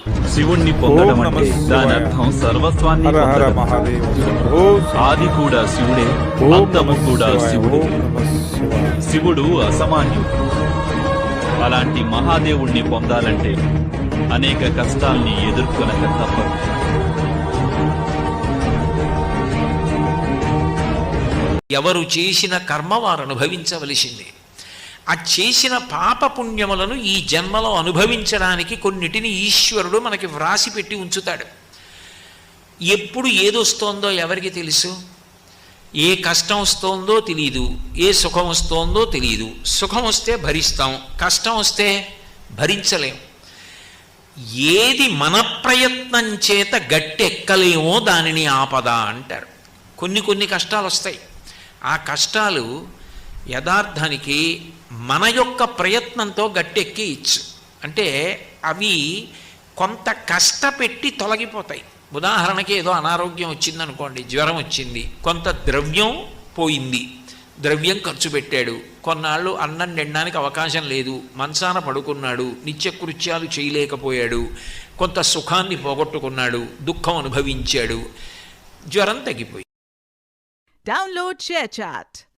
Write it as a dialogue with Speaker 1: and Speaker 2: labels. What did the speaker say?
Speaker 1: శివుణ్ణి పొందడం అంటే దాని అర్థం సర్వస్వాన్ని పొందడం. ఆది కూడా శివుడే, అంతము కూడా శివుడే. శివుడు అసమాన్యుడు. అలాంటి మహాదేవుణ్ణి పొందాలంటే అనేక కష్టాల్ని ఎదుర్కొనక తప్పదు.
Speaker 2: ఎవరు చేసిన కర్మ వారు అనుభవించవలసిందే. ఆ చేసిన పాపపుణ్యములను ఈ జన్మలో అనుభవించడానికి కొన్నిటిని ఈశ్వరుడు మనకి వ్రాసి పెట్టి ఉంచుతాడు. ఎప్పుడు ఏదొస్తోందో ఎవరికి తెలుసు? ఏ కష్టం వస్తోందో తెలియదు, ఏ సుఖం వస్తోందో తెలియదు. సుఖం వస్తే భరిస్తాం, కష్టం వస్తే భరించలేం. ఏది మన ప్రయత్నం చేత గట్టెక్కలేమో దానిని ఆపద అంటారు. కొన్ని కష్టాలు వస్తాయి. ఆ కష్టాలు యథార్థానికి మన యొక్క ప్రయత్నంతో గట్టెక్కి ఇచ్చు. అంటే అవి కొంత కష్టపెట్టి తొలగిపోతాయి. ఉదాహరణకి ఏదో అనారోగ్యం వచ్చిందనుకోండి, జ్వరం వచ్చింది, కొంత ద్రవ్యం పోయింది, ద్రవ్యం ఖర్చు పెట్టాడు, కొన్నాళ్ళు అన్నం తినడానికి అవకాశం లేదు, మంచాన పడుకున్నాడు, నిత్యకృత్యాలు చేయలేకపోయాడు, కొంత సుఖాన్ని పోగొట్టుకున్నాడు, దుఃఖం అనుభవించాడు, జ్వరం తగ్గిపోయింది.
Speaker 3: Download ShareChat.